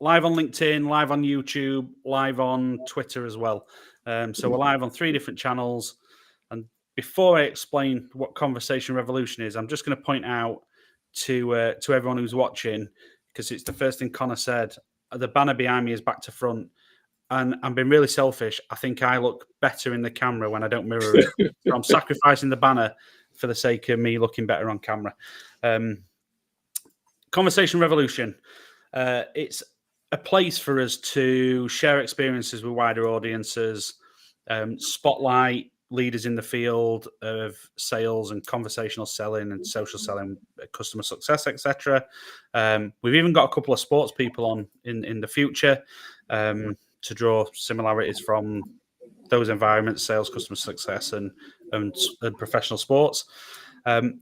live on LinkedIn, live on YouTube, live on Twitter as well. So we're live on 3 different channels. And before I explain what Conversation Revolution is, I'm just going to point out to everyone who's watching, because it's the first thing Conor said, the banner behind me is back to front. And I'm being really selfish. I think I look better in the camera when I don't mirror it. So I'm sacrificing the banner for the sake of me looking better on camera. Conversation Revolution. It's a place for us to share experiences with wider audiences, spotlight leaders in the field of sales and conversational selling and social selling, customer success, etc. We've even got a couple of sports people on in the future to draw similarities from those environments, sales, customer success, and professional sports.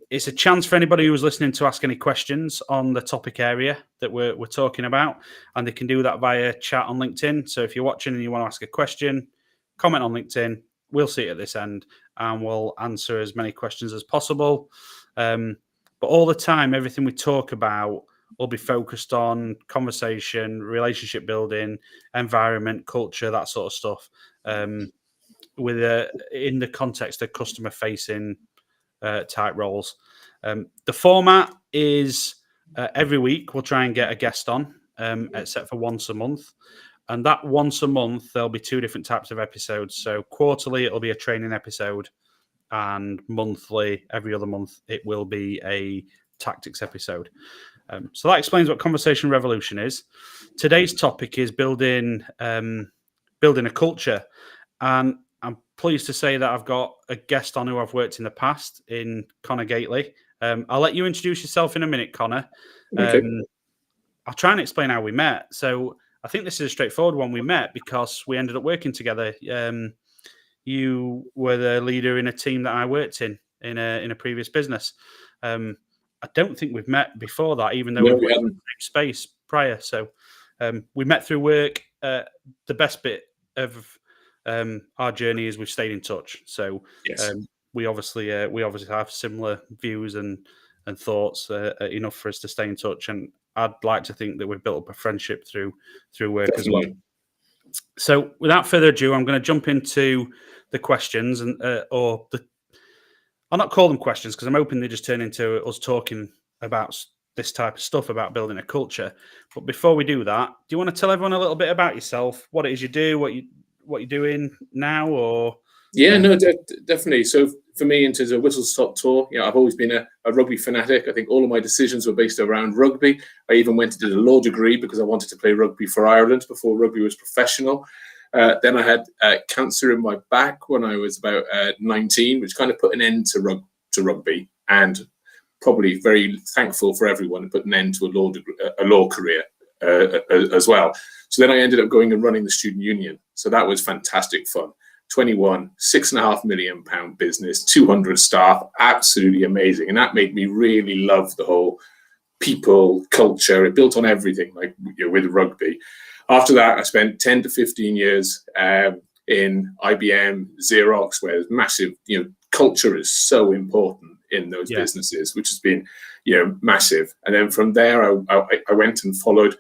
It's a chance for anybody who's listening to ask any questions on the topic area that we're talking about, and they can do that via chat on LinkedIn. So if you're watching and you want to ask a question, comment on LinkedIn. We'll see it at this end, and we'll answer as many questions as possible. But all the time, everything we talk about will be focused on conversation, relationship building, environment, culture, that sort of stuff, with in the context of customer-facing type roles. The format is every week we'll try and get a guest on, except for once a month. And that once a month, there'll be 2 different types of episodes. So quarterly, it'll be a training episode, and monthly, every other month, it will be a tactics episode. So that explains what Conversation Revolution is. Today's topic is building a culture. And I'm pleased to say that I've got a guest on who I've worked in the past, in Conor Gately. I'll let you introduce yourself in a minute, Conor. Okay. I'll try and explain how we met. So I think this is a straightforward one. We met because we ended up working together. You were the leader in a team that I worked in a previous business. I don't think we've met before that, even though we were in the same space prior. So we met through work. The best bit of our journey is we've stayed in touch. So yes. we obviously have similar views and thoughts enough for us to stay in touch. And I'd like to think that we've built up a friendship through work Definitely. as well. So without further ado, I'm going to jump into the questions, and I'll not call them questions because I'm hoping they just turn into us talking about this type of stuff, about building a culture. But before we do that, do you want to tell everyone a little bit about yourself, what it is you do, what you're doing now, or? Yeah, no, definitely. So for me, in terms of whistle-stop tour, I've always been a rugby fanatic. I think all of my decisions were based around rugby. I even went and did a law degree because I wanted to play rugby for Ireland before rugby was professional. Then I had cancer in my back when I was about 19, which kind of put an end to rugby, and probably very thankful for everyone to put an end to a law career as well. So then I ended up going and running the student union. So that was fantastic fun. 21, £6.5 million business, 200 staff, absolutely amazing. And that made me really love the whole people culture. It built on everything, like with rugby. After that, I spent 10 to 15 years in IBM, Xerox, where there's massive, culture is so important in those businesses, which has been, massive. And then from there, I went and followed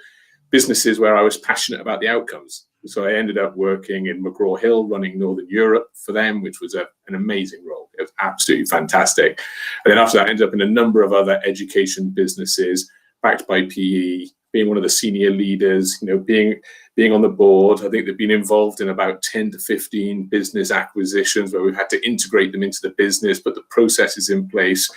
businesses where I was passionate about the outcomes. So I ended up working in McGraw-Hill, running Northern Europe for them, which was an amazing role. It was absolutely fantastic. And then after that, I ended up in a number of other education businesses, backed by PE, being one of the senior leaders, being on the board. I think they've been involved in about 10 to 15 business acquisitions where we've had to integrate them into the business, put the processes in place,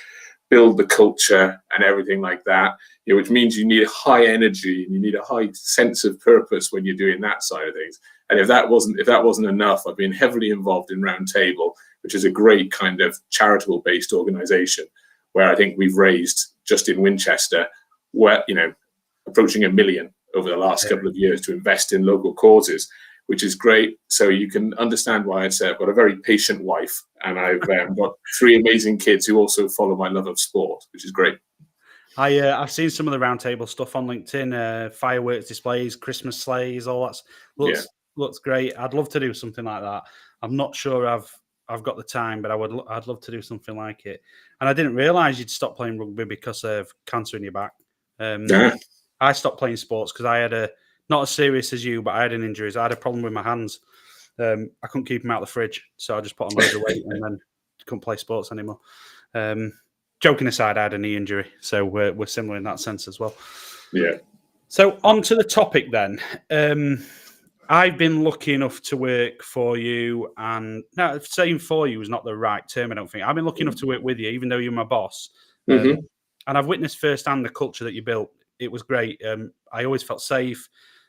build the culture and everything like that, which means you need a high energy and you need a high sense of purpose when you're doing that side of things. And if that wasn't enough, I've been heavily involved in Roundtable, which is a great kind of charitable based organization where I think we've raised just in Winchester, approaching $1 million over the last couple of years to invest in local causes, which is great. So you can understand why I'd say I've got a very patient wife, and I've got 3 amazing kids who also follow my love of sport, which is great. I've seen some of the Roundtable stuff on LinkedIn, fireworks displays, Christmas sleighs, all that looks great. I'd love to do something like that. I'm not sure I've got the time, but I'd love to do something like it. And I didn't realise you'd stop playing rugby because of cancer in your back. I stopped playing sports because I had a not as serious as you, but I had an injury. I had a problem with my hands. I couldn't keep them out of the fridge, so I just put on loads of weight and then couldn't play sports anymore. Joking aside, I had a knee injury, so we're similar in that sense as well. Yeah. So on to the topic then. I've been lucky enough to work for you, and now saying for you is not the right term, I don't think. I've been lucky enough to work with you, even though you're my boss. And I've witnessed firsthand the culture that you built. It was great. I always felt safe,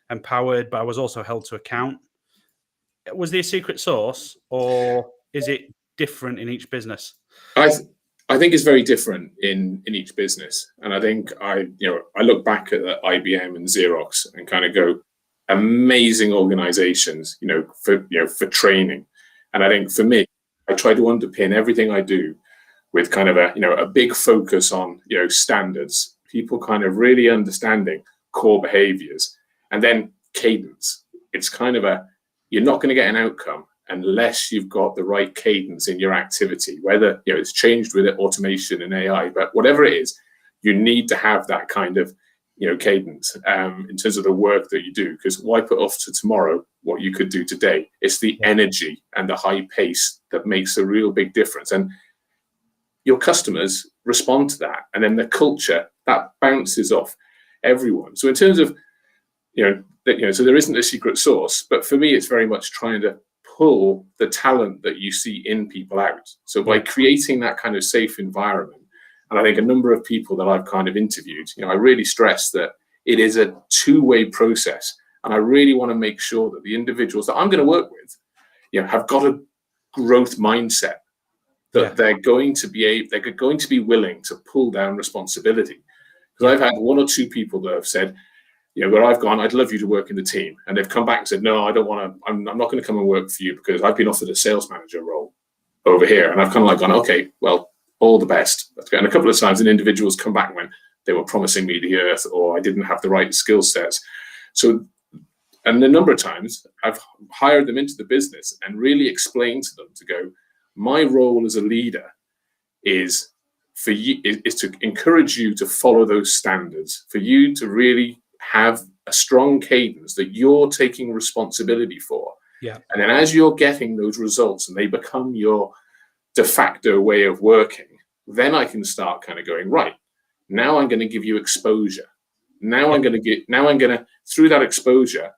empowered, but I was also held to account. Was there a secret sauce, or is it different in each business? I think it's very different in each business, and I think I look back at IBM and Xerox and kind of go, amazing organizations, for training. And I think for me, I try to underpin everything I do with kind of a big focus on standards, people kind of really understanding core behaviors, and then cadence. It's kind of you're not going to get an outcome unless you've got the right cadence in your activity, whether it's changed with automation and AI, but whatever it is, you need to have that kind of cadence in terms of the work that you do, because why put off to tomorrow what you could do today? It's the energy and the high pace that makes a real big difference, and your customers respond to that, and then the culture that bounces off everyone. So in terms of so there isn't a secret sauce, but for me it's very much trying to pull the talent that you see in people out. So by creating that kind of safe environment, and I think a number of people that I've kind of interviewed, I really stress that it is a two-way process. And I really want to make sure that the individuals that I'm going to work with, have got a growth mindset, that they're going to be willing to pull down responsibility. Because I've had one or two people that have said, where I've gone, I'd love you to work in the team. And they've come back and said, no, I don't want to, I'm not going to come and work for you because I've been offered a sales manager role over here. And I've kind of like gone, okay, well, all the best. And a couple of times an individual's come back when they were promising me the earth, or I didn't have the right skill sets. So, and a number of times I've hired them into the business and really explained to them to go, my role as a leader is for you, is to encourage you to follow those standards, for you to really have a strong cadence that you're taking responsibility for. Yeah. And then as you're getting those results and they become your de facto way of working, then I can start kind of going, right, now I'm going to give you exposure. Now I'm going to, through that exposure,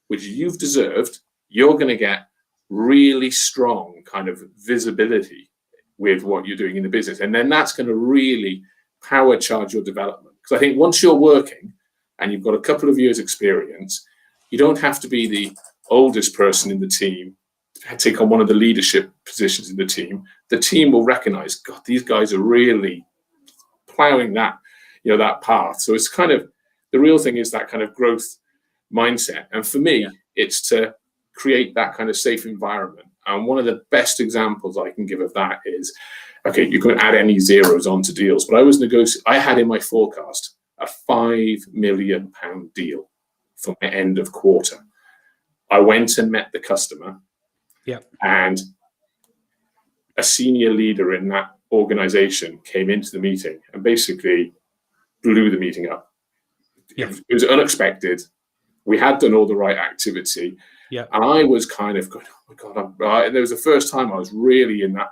which you've deserved, you're going to get really strong kind of visibility with what you're doing in the business. And then that's going to really power charge your development. Because I think once you're working and you've got a couple of years experience, you don't have to be the oldest person in the team, take on one of the leadership positions in the team. The team will recognize, God, these guys are really plowing that, that path. So it's kind of, the real thing is that kind of growth mindset. And for me, it's to create that kind of safe environment. And one of the best examples I can give of that is, okay, you can add any zeros onto deals, but I had in my forecast a £5 million deal for my end of quarter. I went and met the customer, and a senior leader in that organization came into the meeting and basically blew the meeting up. It was unexpected. We had done all the right activity. And I was kind of going, oh my God, there was the first time I was really in that,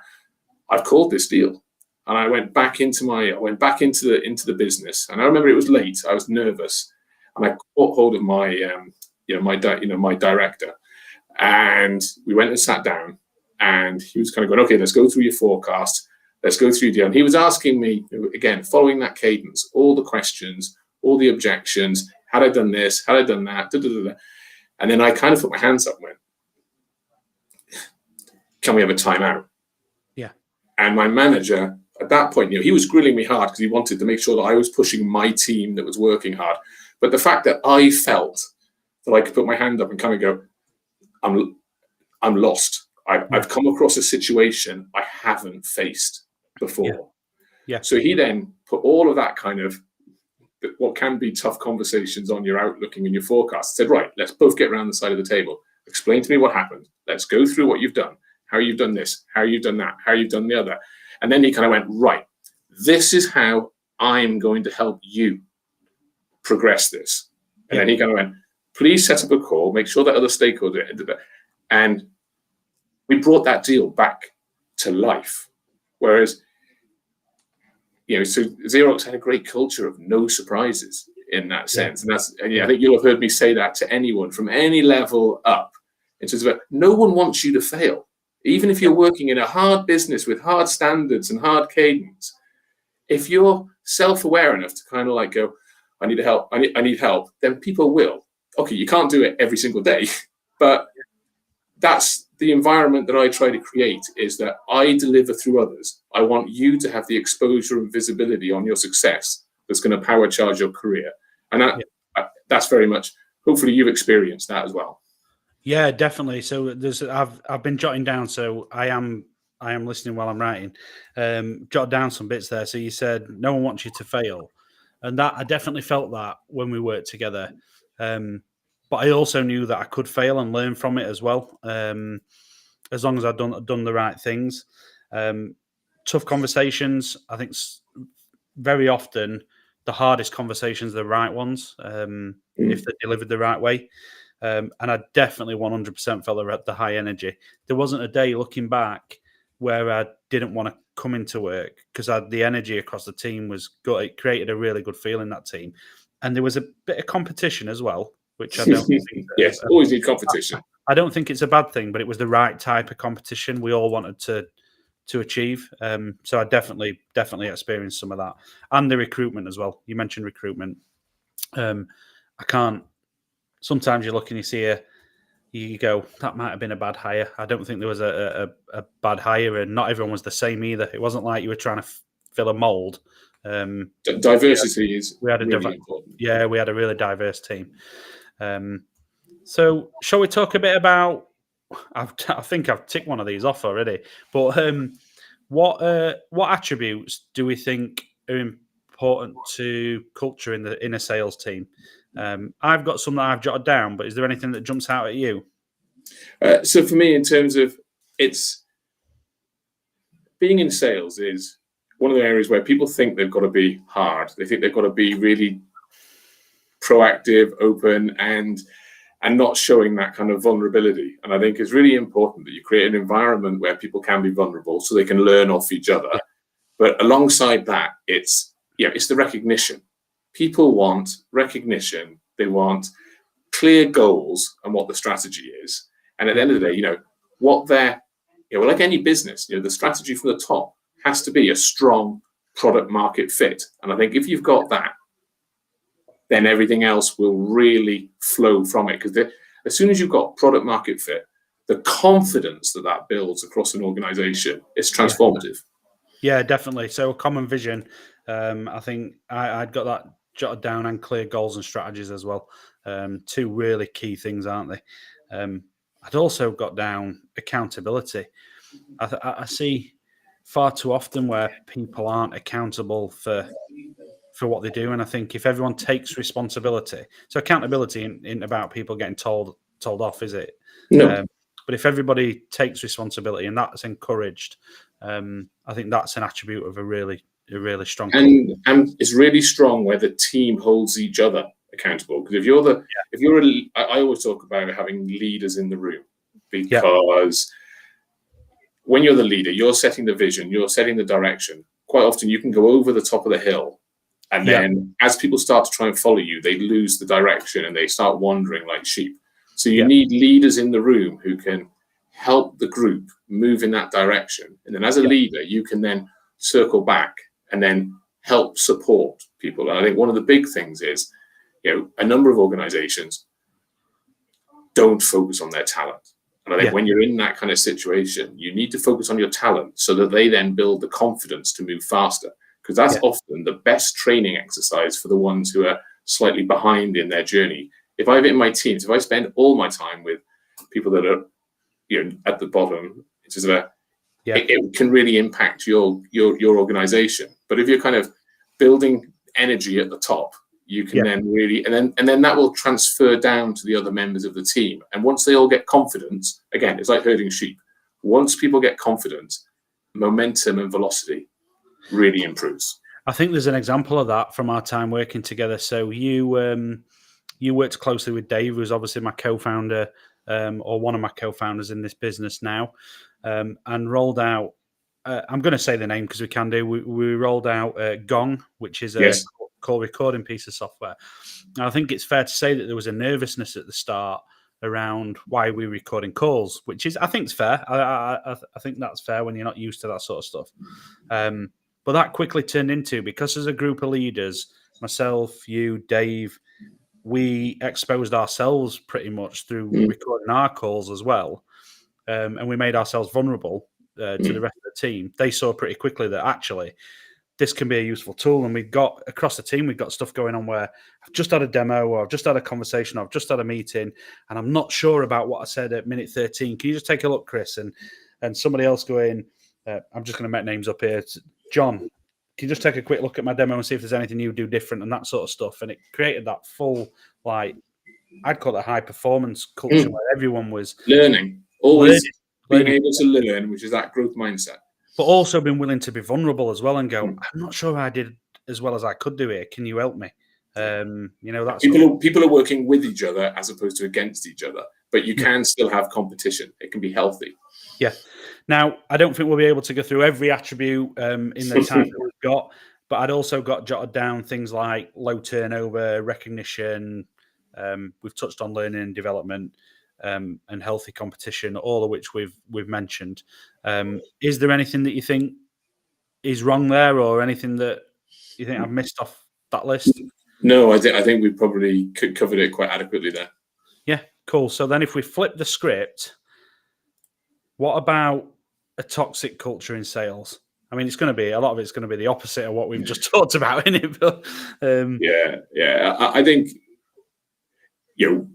I've called this deal. And I went back into the business. And I remember it was late. I was nervous. And I caught hold of my my director. And we went and sat down, and he was kind of going, okay, let's go through your forecast. Let's go through your deal. And he was asking me, again, following that cadence, all the questions, all the objections. Had I done this? Had I done that? And then I kind of put my hands up and went, can we have a timeout? Yeah. And my manager at that point, he was grilling me hard because he wanted to make sure that I was pushing my team that was working hard. But the fact that I felt that I could put my hand up and kind of go, I'm lost. I've come across a situation I haven't faced before. Yeah. So he then put all of that kind of what can be tough conversations on your outlooking and your forecast. Said, right, let's both get around the side of the table. Explain to me what happened. Let's go through what you've done, how you've done this, how you've done that, how you've done the other. And then he kind of went, right, this is how I'm going to help you progress this. And then he kind of went, please set up a call, make sure that other stakeholder, and we brought that deal back to life. Whereas, so Xerox had a great culture of no surprises in that sense. And I think you'll have heard me say that to anyone from any level up, in terms of no one wants you to fail. Even if you're working in a hard business with hard standards and hard cadence, if you're self-aware enough to kind of like go, I need help, I need help, then people will. Okay, you can't do it every single day, but that's the environment that I try to create, is that I deliver through others. I want you to have the exposure and visibility on your success that's going to power charge your career. And that's very much, hopefully you've experienced that as well. Yeah, definitely. So I've been jotting down, so I am listening while I'm writing. Jot down some bits there. So you said no one wants you to fail, and that I definitely felt that when we worked together. But I also knew that I could fail and learn from it as well, as long as I'd done the right things. Tough conversations, I think very often the hardest conversations are the right ones, if they're delivered the right way. And I definitely 100% felt at the high energy. There wasn't a day looking back where I didn't want to come into work, because the energy across the team was good. It created a really good feel in that team. And there was a bit of competition as well, which I don't think... Yes, always need competition. I don't think it's a bad thing, but it was the right type of competition we all wanted to achieve. So I definitely experienced some of that. And the recruitment as well. You mentioned recruitment. Sometimes you look and you see you go, that might have been a bad hire. I don't think there was a bad hire, and not everyone was the same either. It wasn't like you were trying to fill a mold. Diversity is really important. Yeah, we had a really diverse team. So shall we talk a bit about, I think I've ticked one of these off already, but what attributes do we think are important to culture in a sales team? I've got some that I've jotted down, but is there anything that jumps out at you? So for me, in terms of being in sales is one of the areas where people think they've got to be hard. They think they've got to be really proactive, open, and not showing that kind of vulnerability. And I think it's really important that you create an environment where people can be vulnerable so they can learn off each other. But alongside that, it's the recognition. People want recognition. They want clear goals and what the strategy is. And at the end of the day, what they're, like any business, the strategy from the top has to be a strong product market fit. And I think if you've got that, then everything else will really flow from it. Because as soon as you've got product market fit, the confidence that builds across an organization is transformative. Yeah, definitely. So a common vision. I think I'd got that jotted down, and clear goals and strategies as well. Two really key things, aren't they? I'd also got down accountability. I see far too often where people aren't accountable for what they do, and I think if everyone takes responsibility, so accountability isn't about people getting told off, is it? No. But if everybody takes responsibility and that's encouraged, I think that's an attribute of a really strong. And it's really strong where the team holds each other accountable. Because I always talk about having leaders in the room, because when you're the leader, you're setting the vision, you're setting the direction. Quite often you can go over the top of the hill, and then as people start to try and follow you, they lose the direction and they start wandering like sheep. So you need leaders in the room who can help the group move in that direction. And then as a leader, you can then circle back and then help support people. And I think one of the big things is, a number of organizations don't focus on their talent. And I think when you're in that kind of situation, you need to focus on your talent so that they then build the confidence to move faster. Because that's often the best training exercise for the ones who are slightly behind in their journey. If I've in my teams, if I spend all my time with people that are at the bottom, it can really impact your organization. But if you're kind of building energy at the top, you can then really, and then that will transfer down to the other members of the team. And once they all get confidence, again, it's like herding sheep. Once people get confidence, momentum and velocity really improves. I think there's an example of that from our time working together. So you you worked closely with Dave, who's obviously my co-founder, or one of my co-founders in this business now, and rolled out. I'm going to say the name because we can do. We rolled out Gong, which is a Yes. call recording piece of software. And I think it's fair to say that there was a nervousness at the start around why we're recording calls, which is, I think, it's fair. I think that's fair when you're not used to that sort of stuff. But that quickly turned into, because as a group of leaders, myself, you, Dave, we exposed ourselves pretty much through recording our calls as well. And we made ourselves vulnerable to the rest of the team. They saw pretty quickly that actually this can be a useful tool. And we've got, across the team, we've got stuff going on where I've just had a demo, or I've just had a conversation, or I've just had a meeting, and I'm not sure about what I said at minute 13. Can you just take a look, Chris? And somebody else going, I'm just going to make names up here. It's John, can you just take a quick look at my demo and see if there's anything you do different and that sort of stuff? And it created that full, like, I'd call it a high performance culture where everyone was learning, always learning. being able to learn, which is that growth mindset. But also being willing to be vulnerable as well and go, I'm not sure I did as well as I could do here. Can you help me? That's people are working with each other as opposed to against each other, but you can still have competition. It can be healthy. Yeah. Now, I don't think we'll be able to go through every attribute in the time that we've got, but I'd also got jotted down things like low turnover, recognition. We've touched on learning and development. And healthy competition, all of which we've mentioned. Is there anything that you think is wrong there, or anything that you think I've missed off that list? No, I think we probably covered it quite adequately there. Yeah, cool. So then if we flip the script, what about a toxic culture in sales? I mean, a lot of it's going to be the opposite of what we've just talked about, isn't it? But, I think,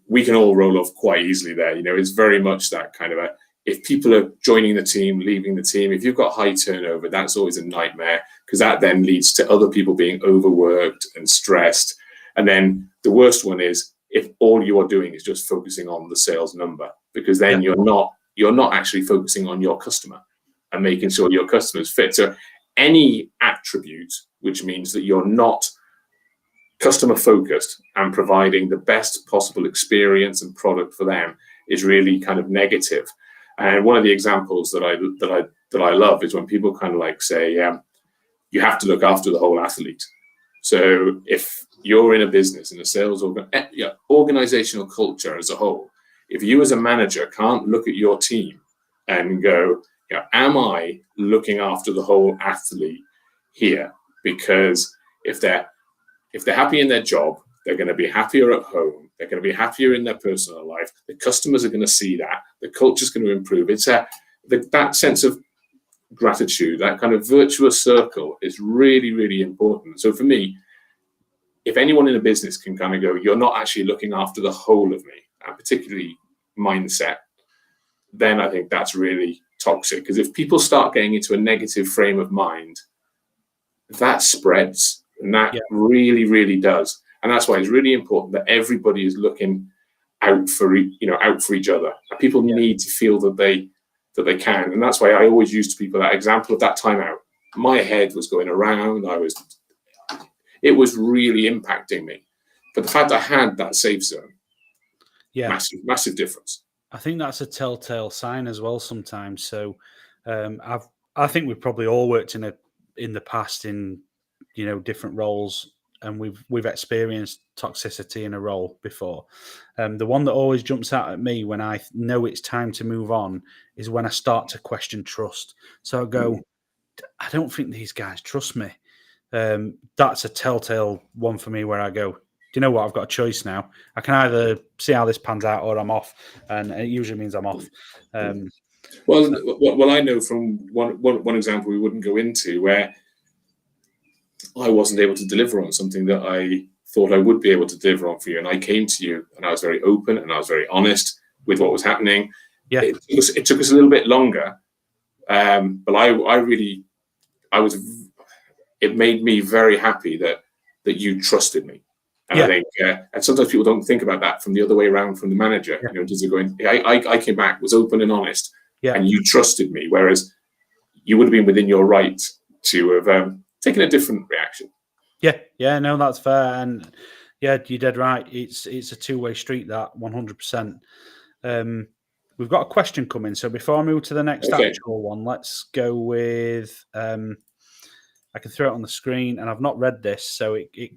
we can all roll off quite easily there. It's very much that kind of if people are joining the team, leaving the team, if you've got high turnover, that's always a nightmare, because that then leads to other people being overworked and stressed. And then the worst one is if all you are doing is just focusing on the sales number, because then you're not actually focusing on your customer and making sure your customers fit. So any attribute which means that you're not customer focused and providing the best possible experience and product for them is really kind of negative. And one of the examples that I love is when people kind of like say, you have to look after the whole athlete. So if you're in a business, in a sales organizational culture as a whole, if you as a manager can't look at your team and go, am I looking after the whole athlete here? Because if they're happy in their job, they're going to be happier at home. They're going to be happier in their personal life. The customers are going to see that. The culture's going to improve. It's that sense of gratitude, that kind of virtuous circle is really, really important. So for me, if anyone in a business can kind of go, you're not actually looking after the whole of me, and particularly mindset, then I think that's really toxic. Because if people start getting into a negative frame of mind, that spreads. And that really, really does. And that's why it's really important that everybody is looking out for each other. And people need to feel that they can. And that's why I always use to people that example of that timeout. My head was going around. It was really impacting me. But the fact I had that safe zone, massive difference. I think that's a telltale sign as well sometimes. So I think we've probably all worked in the past in different roles, and we've experienced toxicity in a role before. The one that always jumps out at me when I know it's time to move on is when I start to question trust. So I go, I don't think these guys trust me. That's a telltale one for me where I go, do you know what? I've got a choice now. I can either see how this pans out or I'm off, and it usually means I'm off. Well, I know from one example we wouldn't go into where I wasn't able to deliver on something that I thought I would be able to deliver on for you. And I came to you and I was very open and I was very honest with what was happening. Yeah. It took us a little bit longer. But it made me very happy that you trusted me. And I think, and sometimes people don't think about that from the other way around from the manager. Does it going, I came back, was open and honest, and you trusted me. Whereas you would have been within your right to have taken a different reaction. Yeah, no, that's fair. And Yeah, you're dead right. It's a two-way street, that 100%. We've got a question coming, so before I move to the next actual one, let's go with. I can throw it on the screen, and I've not read this, so it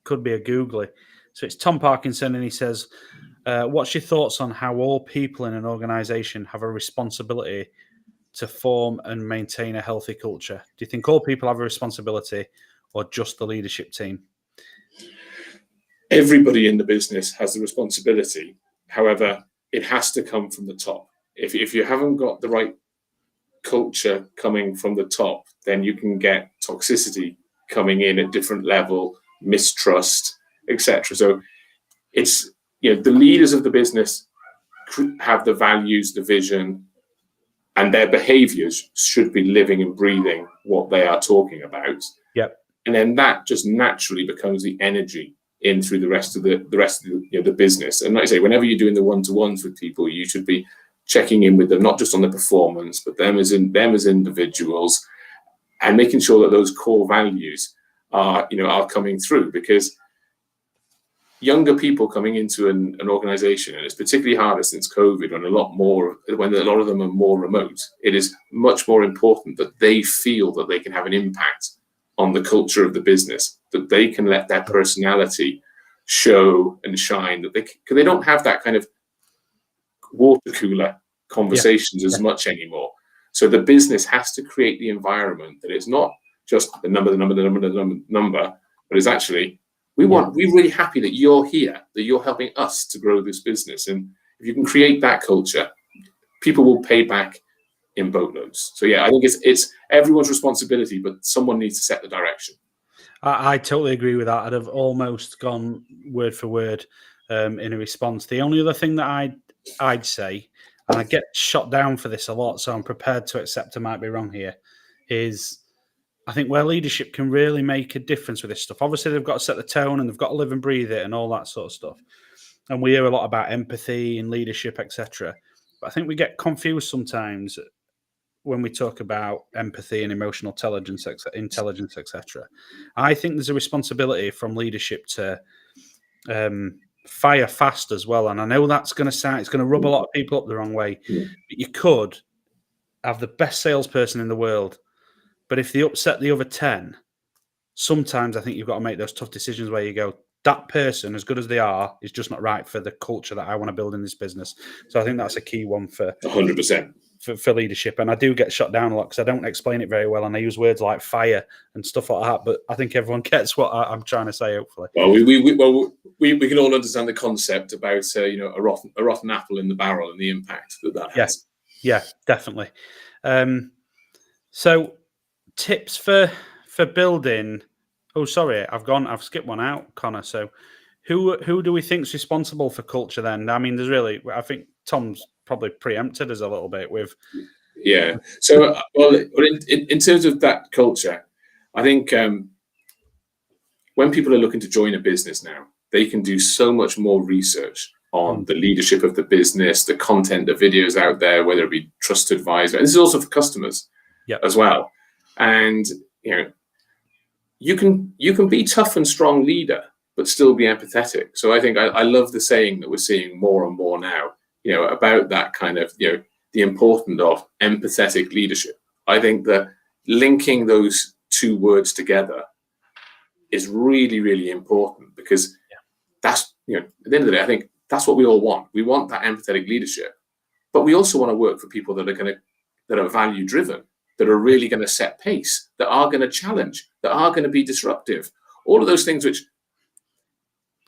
could be a googly. So it's Tom Parkinson, and he says, "What's your thoughts on how all people in an organisation have a responsibility to form and maintain a healthy culture? Do you think all people have a responsibility, or just the leadership team?" Everybody in the business has the responsibility. However, it has to come from the top. If you haven't got the right culture coming from the top, then you can get toxicity coming in at different level, mistrust, etc. So it's, the leaders of the business have the values, the vision, and their behaviors should be living and breathing what they are talking about. Yep. And then that just naturally becomes the energy in through the rest of the business. And like I say, whenever you're doing the one-to-ones with people, you should be checking in with them, not just on the performance, but them as individuals, and making sure that those core values are coming through. Because younger people coming into an organization, and it's particularly harder since COVID, when a lot of them are more remote, it is much more important that they feel that they can have an impact on the culture of the business, that they can let their personality show and shine, that because they don't have that kind of water cooler conversations as much anymore. So the business has to create the environment that it's not just the number, but it's actually, we're really happy that you're here, that you're helping us to grow this business. And if you can create that culture, people will pay back in boatloads. So I think it's everyone's responsibility, but someone needs to set the direction. I totally agree with that. I'd have almost gone word for word in a response. The only other thing that I'd say, and I get shot down for this a lot, so I'm prepared to accept I might be wrong here, is I think where leadership can really make a difference with this stuff. Obviously, they've got to set the tone and they've got to live and breathe it and all that sort of stuff. And we hear a lot about empathy and leadership, etc. But I think we get confused sometimes when we talk about empathy and emotional intelligence, etc. I think there's a responsibility from leadership to fire fast as well. And I know that's going to rub a lot of people up the wrong way. But you could have the best salesperson in the world, but if they upset the other 10, sometimes I think you've got to make those tough decisions where you go, that person, as good as they are, is just not right for the culture that I want to build in this business. So I think that's a key one for 100%. For leadership. And I do get shut down a lot because I don't explain it very well, and I use words like fire and stuff like that. But I think everyone gets what I'm trying to say, hopefully. Well, we can all understand the concept about a rotten apple in the barrel and the impact that has. Yeah, definitely. So tips for building. Oh, sorry, I've skipped one out, Connor. So who do we think's responsible for culture then? I mean, I think Tom's probably preempted us a little bit with. Yeah. So, in terms of that culture, I think when people are looking to join a business now, they can do so much more research on the leadership of the business, the content, the videos out there, whether it be trusted advisor. And this is also for customers as well. And you can be tough and strong leader, but still be empathetic. So I think I love the saying that we're seeing more and more now, about that kind of, the importance of empathetic leadership. I think that linking those two words together is really, really important, because that's, at the end of the day, I think that's what we all want. We want that empathetic leadership, but we also want to work for people that are value driven, that are really going to set pace, that are going to challenge, that are going to be disruptive. All of those things which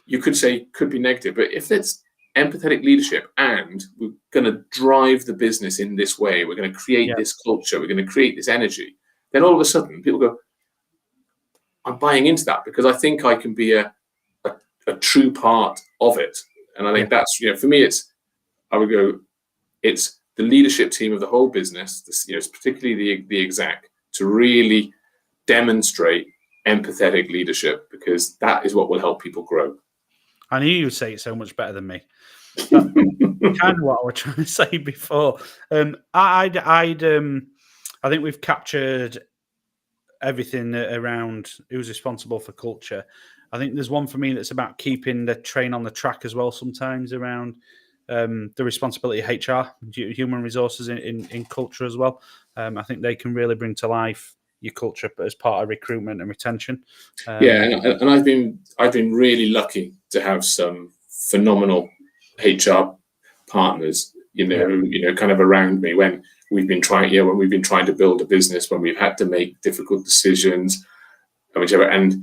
you could say could be negative, but if it's empathetic leadership and we're going to drive the business in this way, we're going to create this culture, we're going to create this energy, then all of a sudden people go, I'm buying into that because I think I can be a true part of it. And I think that's, for me, it's the leadership team of the whole business, particularly the exec, to really demonstrate empathetic leadership, because that is what will help people grow. I knew you would say it so much better than me. That's kind of what I was trying to say before. I think we've captured everything around who's responsible for culture. I think there's one for me that's about keeping the train on the track as well. Sometimes around the responsibility of HR, human resources in culture as well. I think they can really bring to life your culture as part of recruitment and retention. And I've been really lucky to have some phenomenal HR partners, kind of around me when we've been trying to build a business, when we've had to make difficult decisions, and whichever, and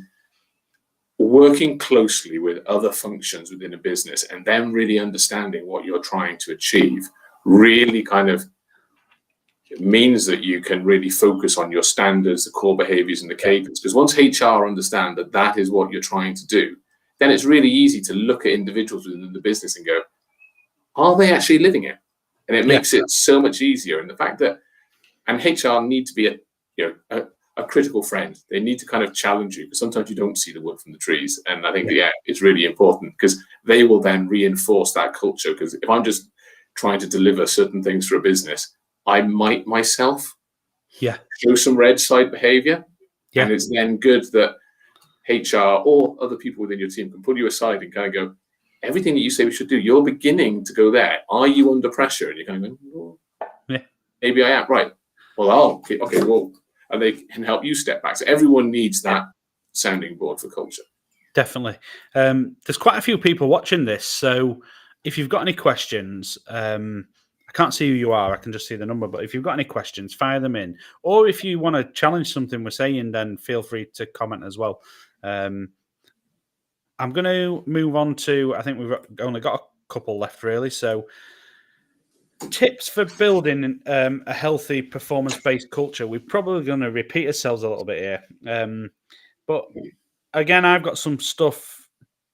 working closely with other functions within a business and them really understanding what you're trying to achieve really kind of means that you can really focus on your standards, the core behaviors and the cadence. Because once HR understand that that is what you're trying to do, then it's really easy to look at individuals within the business and go, are they actually living it? And it makes it so much easier. And the fact that, and HR need to be a critical friend. They need to kind of challenge you, because sometimes you don't see the wood from the trees. And I think, it's really important, because they will then reinforce that culture. Because if I'm just trying to deliver certain things for a business, I might myself show some red side behavior. And it's then good that HR or other people within your team can pull you aside and kind of go, everything that you say we should do, you're beginning to go there. Are you under pressure? And you're kind of going, maybe I am. Right. Well, okay, well, and they can help you step back. So everyone needs that sounding board for culture. Definitely. There's quite a few people watching this. So if you've got any questions, I can't see who you are. I can just see the number. But if you've got any questions, fire them in. Or if you want to challenge something we're saying, then feel free to comment as well. I'm going to move on to, I think we've only got a couple left, really. So tips for building a healthy performance-based culture. We're probably going to repeat ourselves a little bit here. But again, I've got some stuff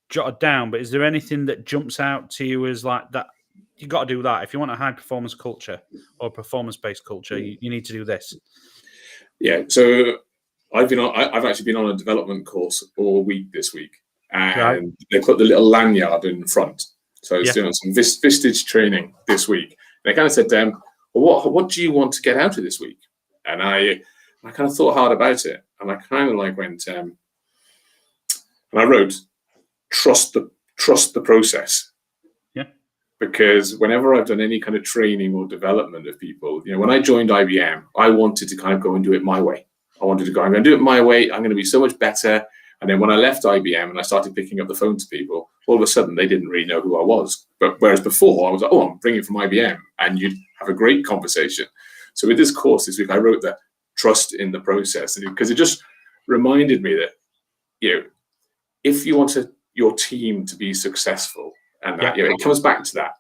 jotted down, but is there anything that jumps out to you as like that? You got to do that. If you want a high-performance culture or performance-based culture, you need to do this. Yeah, so I've actually been on a development course all week this week, and they put the little lanyard in front. So I was doing some Vistage training this week. And I kind of said to them, well, what do you want to get out of this week? And I kind of thought hard about it. And I kind of like went, and I wrote, trust the process. Yeah. Because whenever I've done any kind of training or development of people, when I joined IBM, I wanted to kind of go and do it my way. I wanted to go, I'm going to do it my way. I'm going to be so much better. And then when I left IBM and I started picking up the phone to people, all of a sudden they didn't really know who I was. But whereas before I was like, oh, I'm bringing from IBM, and you'd have a great conversation. So with this course this week, I wrote that trust in the process, because it just reminded me that, if you want your team to be successful, and that, it comes back to that.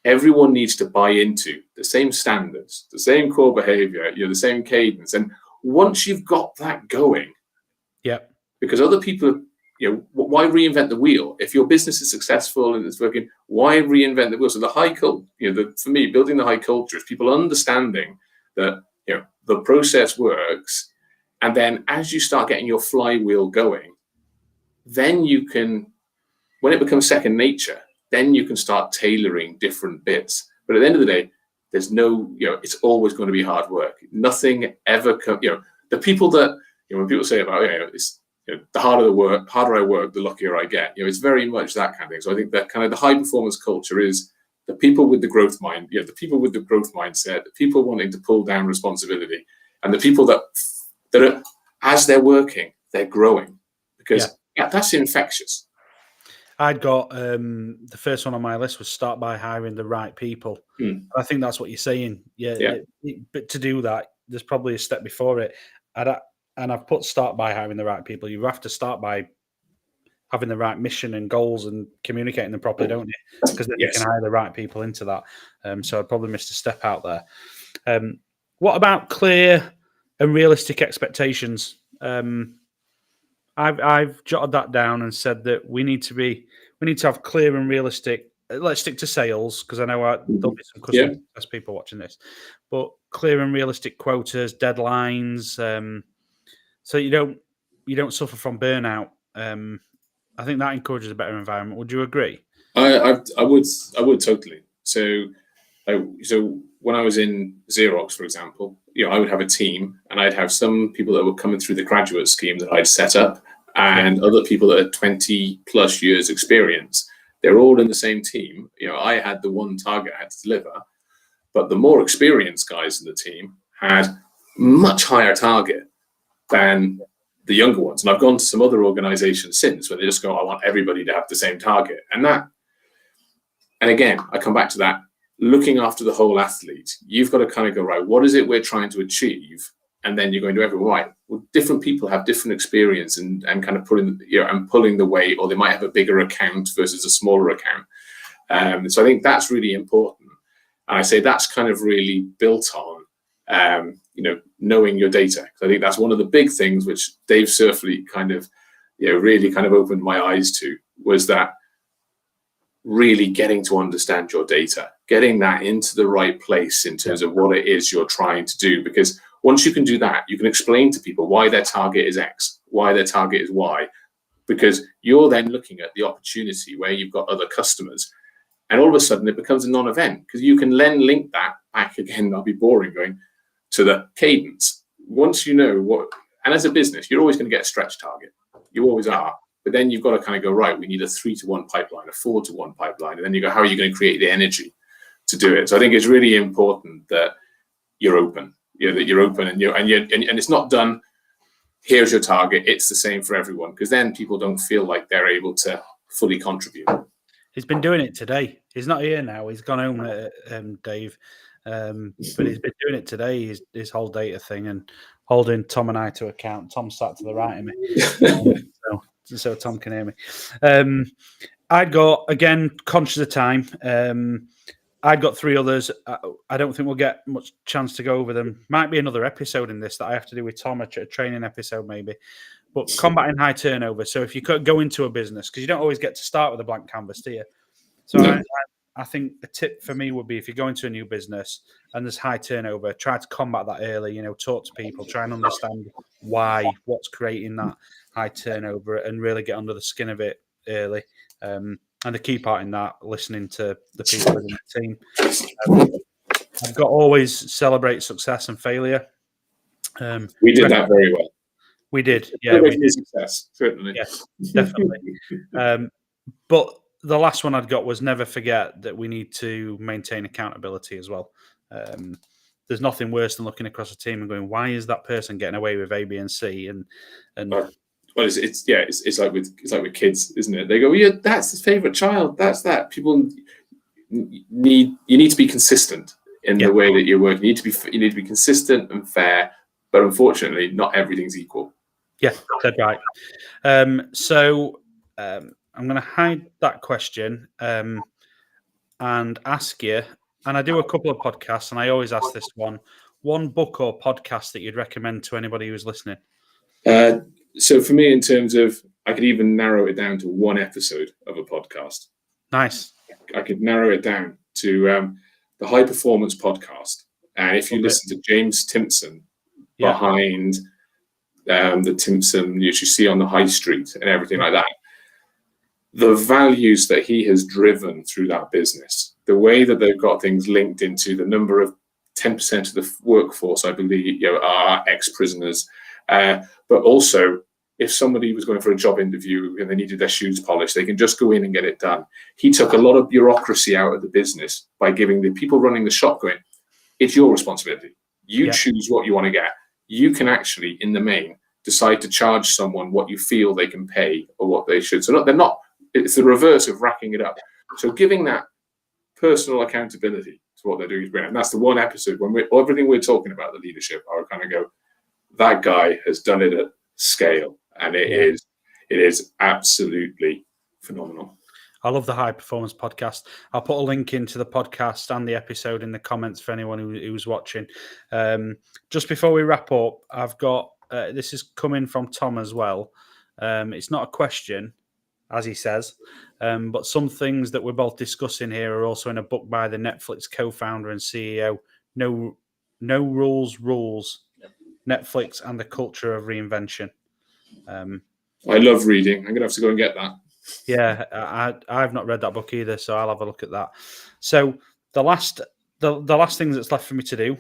Everyone needs to buy into the same standards, the same core behavior, the same cadence. And once you've got that going, because other people, why reinvent the wheel? If your business is successful and it's working, why reinvent the wheel? So the high culture, for me, building the high culture is people understanding that, the process works. And then as you start getting your flywheel going, then you can, when it becomes second nature, then you can start tailoring different bits. But at the end of the day, there's no, it's always going to be hard work. Nothing ever comes, the people that, when people say about, it's, the harder I work, the luckier I get. It's very much that kind of thing. So I think that kind of the high performance culture is the people with the growth mind, the people with the growth mindset, the people wanting to pull down responsibility, and the people that are, as they're working, they're growing, because that's infectious. I'd got the first one on my list was start by hiring the right people. I think that's what you're saying. But to do that, there's probably a step before it. And I've put start by hiring the right people. You have to start by having the right mission and goals and communicating them properly, don't you? Because then you can hire the right people into that. So I probably missed a step out there. What about clear and realistic expectations? I've jotted that down and said that we need to have clear and realistic. Let's stick to sales, because I know there'll be some customer success people watching this, but clear and realistic quotas, deadlines. So you don't suffer from burnout. I think that encourages a better environment. Would you agree? I would totally. So when I was in Xerox, for example, I would have a team, and I'd have some people that were coming through the graduate scheme that I'd set up, and other people that are 20 plus years experience. They're all in the same team. I had the one target I had to deliver, but the more experienced guys in the team had much higher target than the younger ones. And I've gone to some other organizations since where they just go, I want everybody to have the same target. And again, I come back to that, looking after the whole athlete. You've got to kind of go, right, what is it we're trying to achieve? And then you're going to everyone, right, well, different people have different experience and kind of pulling the weight, or they might have a bigger account versus a smaller account. So I think that's really important. And I say that's kind of really built on, knowing your data. Because I think that's one of the big things which Dave Surfleet kind of, really kind of opened my eyes to, was that really getting to understand your data, getting that into the right place in terms of what it is you're trying to do. Because once you can do that, you can explain to people why their target is X, why their target is Y, because you're then looking at the opportunity where you've got other customers. And all of a sudden it becomes a non-event, because you can then link that back again, I'll be boring, going to the cadence. Once you know what, and as a business, you're always going to get a stretch target. You always are. But then you've got to kind of go, right, we need a 3-to-1 pipeline, a 4-to-1 pipeline. And then you go, how are you going to create the energy to do it? So I think it's really important that you're open, that you're open and it's not done, here's your target, it's the same for everyone, because then people don't feel like they're able to fully contribute. He's been doing it today. He's not here now. He's gone home, Dave. But he's been doing it today, his whole data thing, and holding Tom and I to account. Tom sat to the right of me. So Tom can hear me. I'd got, again, conscious of time. I'd got 3 others. I don't think we'll get much chance to go over them. Might be another episode in this that I have to do with Tom, a training episode maybe. But combating high turnover. So if you could go into a business, because you don't always get to start with a blank canvas, do you? So no. I think a tip for me would be, if you go into a new business and there's high turnover, try to combat that early. Talk to people, try and understand what's creating that high turnover, and really get under the skin of it early. And the key part in that, listening to the people in the team. I've got always celebrate success and failure. We did that very well. We did, yeah. We did. Success, certainly. Yes, definitely. But the last one I'd got was never forget that we need to maintain accountability as well. There's nothing worse than looking across a team and going, why is that person getting away with A, B, and C? And well, it's like with kids, isn't it? They go, yeah, that's his favorite child. That's that. People need to be consistent in the way that you're working. You need to be consistent and fair, but unfortunately, not everything's equal. Yeah, that's right. So I'm going to hide that question and ask you, and I do a couple of podcasts, and I always ask this one book or podcast that you'd recommend to anybody who's listening. So for me, in terms of, I could even narrow it down to one episode of a podcast. Nice. I could narrow it down to the High Performance Podcast. And if you listen to James Timpson behind the Timpson you see on the high street and everything like that, the values that he has driven through that business, the way that they've got things linked into the number of 10% of the workforce, I believe, are ex-prisoners. But also, if somebody was going for a job interview and they needed their shoes polished, they can just go in and get it done. He took a lot of bureaucracy out of the business by giving the people running the shop going, it's your responsibility. You choose what you want to get. You can actually, in the main, decide to charge someone what you feel they can pay or what they should. So it's the reverse of racking it up. So giving that personal accountability to what they're doing is brilliant. And that's the one episode when everything we're talking about, the leadership, I would kind of go, that guy has done it at scale. And it is absolutely phenomenal. I love the High Performance Podcast. I'll put a link into the podcast and the episode in the comments for anyone who's watching. Just before we wrap up, I've got, this is coming from Tom as well. It's not a question, as he says, but some things that we're both discussing here are also in a book by the Netflix co-founder and CEO, No Rules, Netflix and the Culture of Reinvention. I love reading. I'm going to have to go and get that. Yeah, I've not read that book either, so I'll have a look at that. So the last thing that's left for me to do,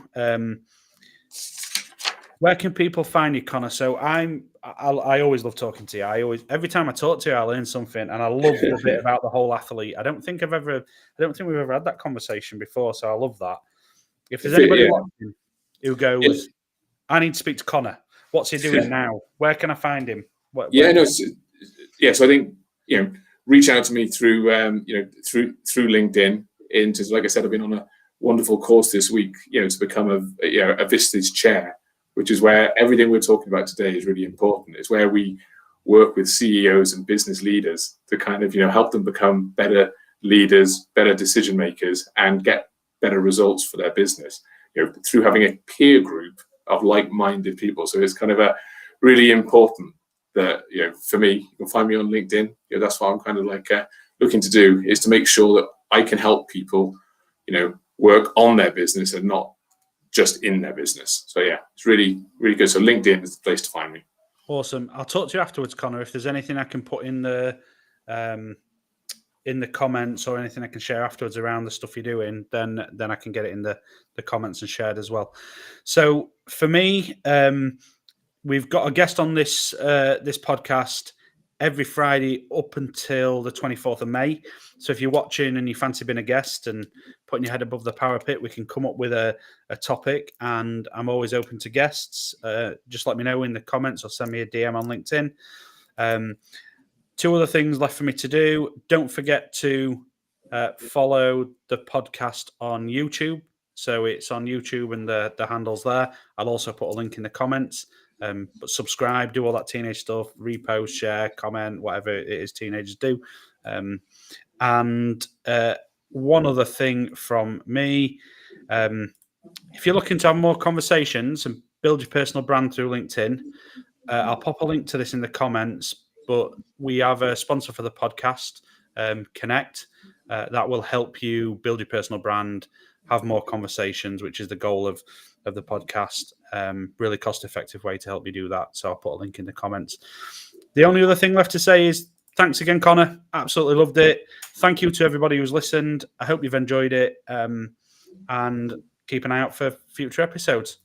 Where can people find you, Conor? So I always love talking to you. Every time I talk to you, I learn something, and I love the bit about the whole athlete. I don't think we've ever had that conversation before, so I love that. If there's anybody watching who goes, I need to speak to Conor. What's he doing now? Where can I find him? So I think reach out to me through through LinkedIn. Like I said, I've been on a wonderful course this week, to become a Vistage chair, which is where everything we're talking about today is really important. It's where we work with CEOs and business leaders to kind of help them become better leaders, better decision makers, and get better results for their business. Through having a peer group of like-minded people. So it's kind of a really important that for me, you can find me on LinkedIn. That's what I'm kind of like looking to do, is to make sure that I can help people work on their business and not just in their business. So it's really, really good. So LinkedIn is the place to find me. Awesome. I'll talk to you afterwards, Conor. If there's anything I can put in the comments or anything I can share afterwards around the stuff you're doing, then I can get it in the comments and shared as well. So for me, we've got a guest on this podcast every Friday up until the 24th of May. So if you're watching and you fancy being a guest and putting your head above the parapet, we can come up with a topic, and I'm always open to guests. Just let me know in the comments or send me a DM on LinkedIn. 2 other things left for me to do. Don't forget to follow the podcast on YouTube. So it's on YouTube and the handle's there. I'll also put a link in the comments. But subscribe, do all that teenage stuff, repost, share, comment, whatever it is teenagers do. And one other thing from me, if you're looking to have more conversations and build your personal brand through LinkedIn, I'll pop a link to this in the comments, but we have a sponsor for the podcast, Connect, that will help you build your personal brand, have more conversations, which is the goal of the podcast. Really cost-effective way to help you do that. So I'll put a link in the comments. The only other thing left to say is thanks again, Conor. Absolutely loved it. Thank you to everybody who's listened. I hope you've enjoyed it. And keep an eye out for future episodes.